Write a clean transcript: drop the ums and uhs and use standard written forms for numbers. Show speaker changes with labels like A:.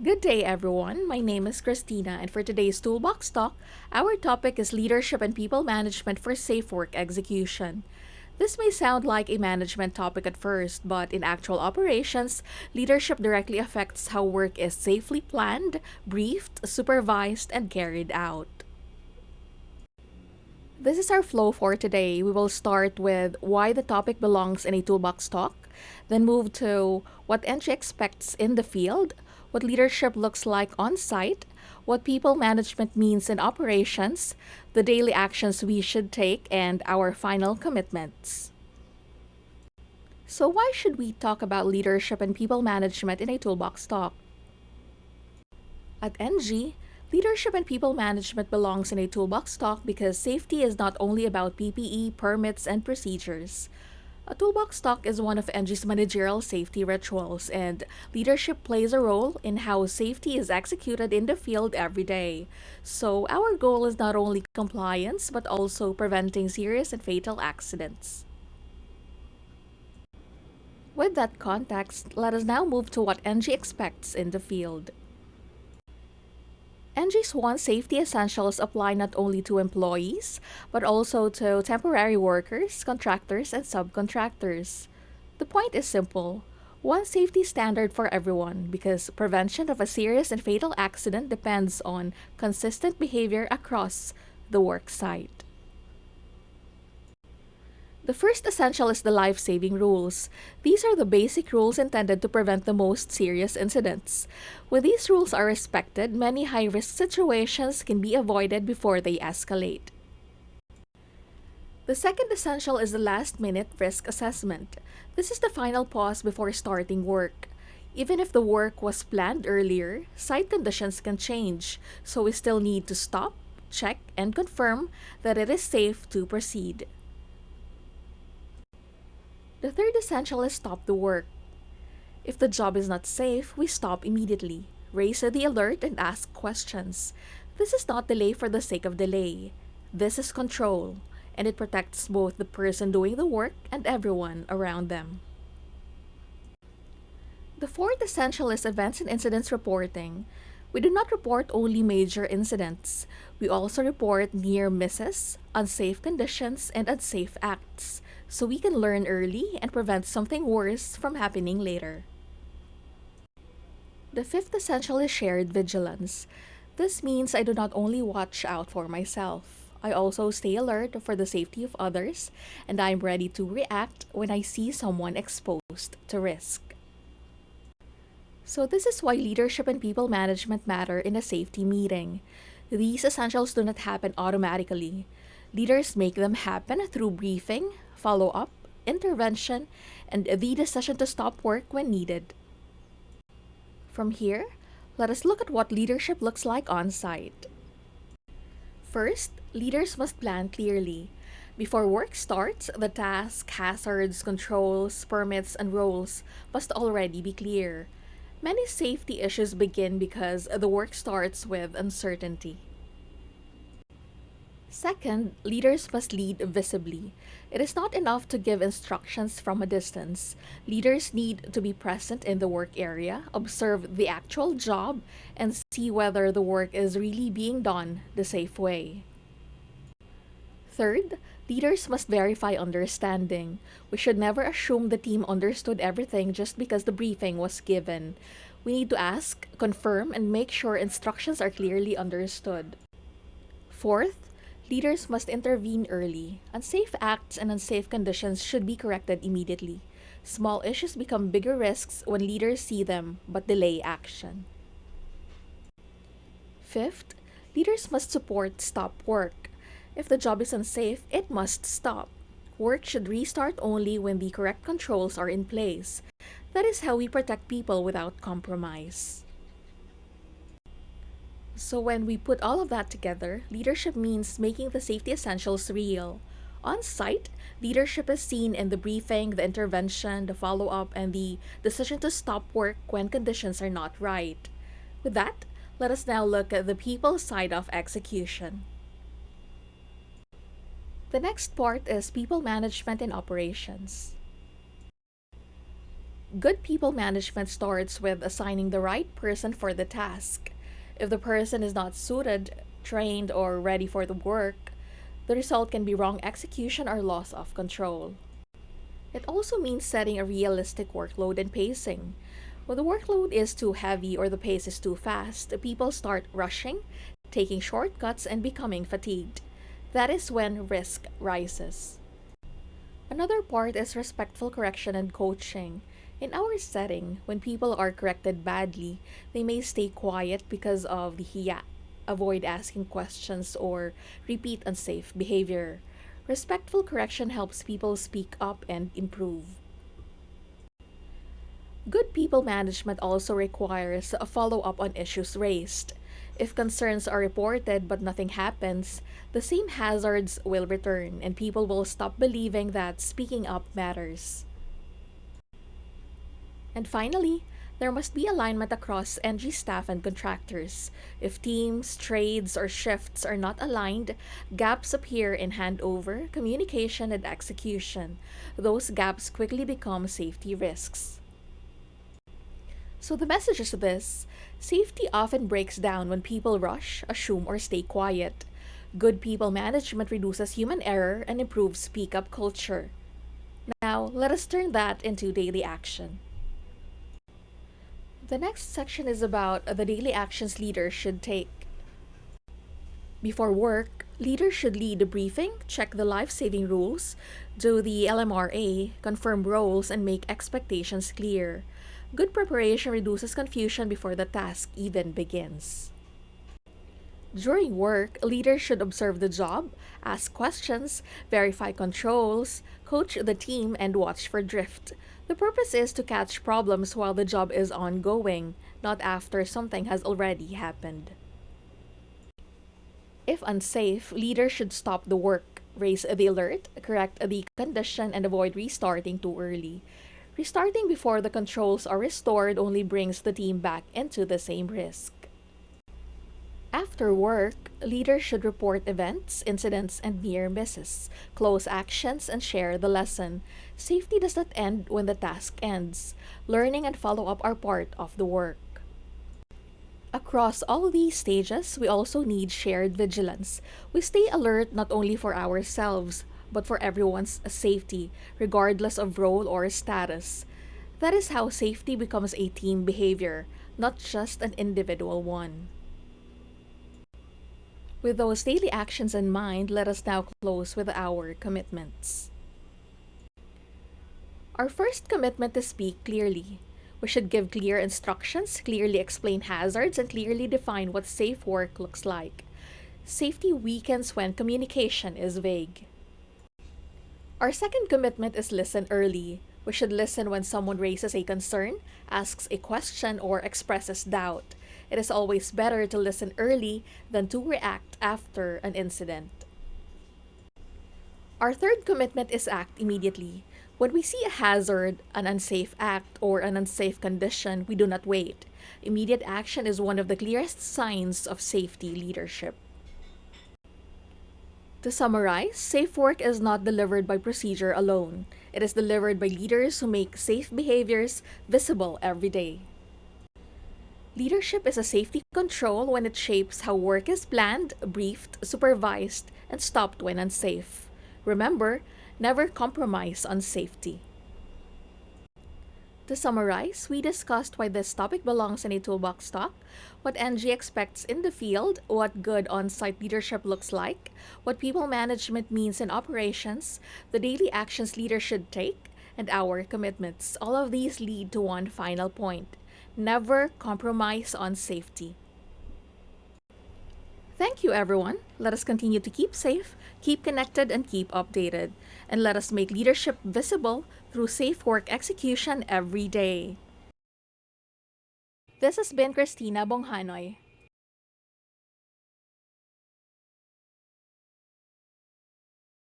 A: Good day, everyone. My name is Christina, and for today's Toolbox Talk, our topic is leadership and people management for safe work execution. This may sound like a management topic at first, but in actual operations, leadership directly affects how work is safely planned, briefed, supervised, and carried out. This is our flow for today. We will start with why the topic belongs in a toolbox talk, then move to what ENGIE expects in the field, what leadership looks like on site, what people management means in operations, the daily actions we should take, and our final commitments. So, why should we talk about leadership and people management in a toolbox talk? At NG, leadership and people management belongs in a toolbox talk because safety is not only about PPE, permits, and procedures. A toolbox talk is one of NG's managerial safety rituals, and leadership plays a role in how safety is executed in the field every day. So, our goal is not only compliance but also preventing serious and fatal accidents. With that context, let us now move to what NG expects in the field. NG's One Safety Essentials apply not only to employees, but also to temporary workers, contractors, and subcontractors. The point is simple: one safety standard for everyone because prevention of a serious and fatal accident depends on consistent behavior across the work site. The first essential is the life saving rules. These are the basic rules intended to prevent the most serious incidents. When these rules are respected, many high risk situations can be avoided before they escalate. The second essential is the last minute risk assessment. This is the final pause before starting work. Even if the work was planned earlier, site conditions can change, so we still need to stop, check, and confirm that it is safe to proceed. The third essential is stop the work. If the job is not safe, we stop immediately, raise the alert, and ask questions. This is not delay for the sake of delay. This is control, and it protects both the person doing the work and everyone around them. The fourth essential is events and incidents reporting. We do not report only major incidents. We also report near misses, unsafe conditions, and unsafe acts, so we can learn early and prevent something worse from happening later. The fifth essential is shared vigilance. This means I do not only watch out for myself. I also stay alert for the safety of others, and I am ready to react when I see someone exposed to risk. So, this is why leadership and people management matter in a safety meeting. These essentials do not happen automatically. Leaders make them happen through briefing, follow up, intervention, and the decision to stop work when needed. From here, let us look at what leadership looks like on site. First, leaders must plan clearly. Before work starts, the tasks, hazards, controls, permits, and roles must already be clear. Many safety issues begin because the work starts with uncertainty. Second, leaders must lead visibly. It is not enough to give instructions from a distance. Leaders need to be present in the work area, observe the actual job, and see whether the work is really being done the safe way. Third, leaders must verify understanding. We should never assume the team understood everything just because the briefing was given. We need to ask, confirm, and make sure instructions are clearly understood. Fourth, leaders must intervene early. Unsafe acts and unsafe conditions should be corrected immediately. Small issues become bigger risks when leaders see them but delay action. Fifth, leaders must support stop work. If the job is unsafe, it must stop. Work should restart only when the correct controls are in place. That is how we protect people without compromise. So, when we put all of that together, leadership means making the safety essentials real. On site, leadership is seen in the briefing, the intervention, the follow up, and the decision to stop work when conditions are not right. With that, let us now look at the people side of execution. The next part is people management and operations. Good people management starts with assigning the right person for the task. If the person is not suited, trained, or ready for the work, the result can be wrong execution or loss of control. It also means setting a realistic workload and pacing. When the workload is too heavy or the pace is too fast, people start rushing, taking shortcuts, and becoming fatigued. That is when risk rises. Another part is respectful correction and coaching. In our setting, when people are corrected badly, they may stay quiet because of the hiya, avoid asking questions, or repeat unsafe behavior. Respectful correction helps people speak up and improve. Good people management also requires a follow up on issues raised. If concerns are reported but nothing happens, the same hazards will return and people will stop believing that speaking up matters. And finally, there must be alignment across ENGIE staff and contractors. If teams, trades, or shifts are not aligned, gaps appear in handover, communication, and execution. Those gaps quickly become safety risks. So the message is this: safety often breaks down when people rush, assume, or stay quiet. Good people management reduces human error and improves speak up culture. Now, let us turn that into daily action. The next section is about the daily actions leaders should take. Before work, leaders should lead the briefing, check the life saving rules, do the LMRA, confirm roles, and make expectations clear. Good preparation reduces confusion before the task even begins. During work, leaders should observe the job, ask questions, verify controls, coach the team, and watch for drift. The purpose is to catch problems while the job is ongoing, not after something has already happened. If unsafe, leaders should stop the work, raise the alert, correct the condition, and avoid restarting too early. Restarting before the controls are restored only brings the team back into the same risk. After work, leaders should report events, incidents, and near misses, close actions, and share the lesson. Safety does not end when the task ends. Learning and follow up are part of the work. Across all these stages, we also need shared vigilance. We stay alert not only for ourselves, but for everyone's safety, regardless of role or status. That is how safety becomes a team behavior, not just an individual one. With those daily actions in mind, let us now close with our commitments. Our first commitment is speak clearly. We should give clear instructions, clearly explain hazards, and clearly define what safe work looks like. Safety weakens when communication is vague. Our second commitment is listen early. We should listen when someone raises a concern, asks a question, or expresses doubt. It is always better to listen early than to react after an incident. Our third commitment is act immediately. When we see a hazard, an unsafe act, or an unsafe condition, we do not wait. Immediate action is one of the clearest signs of safety leadership. To summarize, safe work is not delivered by procedure alone. It is delivered by leaders who make safe behaviors visible every day. Leadership is a safety control when it shapes how work is planned, briefed, supervised, and stopped when unsafe. Remember, never compromise on safety. To summarize, we discussed why this topic belongs in a toolbox talk, what NG expects in the field, what good on site leadership looks like, what people management means in operations, the daily actions leaders should take, and our commitments. All of these lead to one final point: never compromise on safety. Thank you, everyone. Let us continue to keep safe, keep connected, and keep updated. And let us make leadership visible through safe work execution every day. This has been Carretero-Bonghanoy.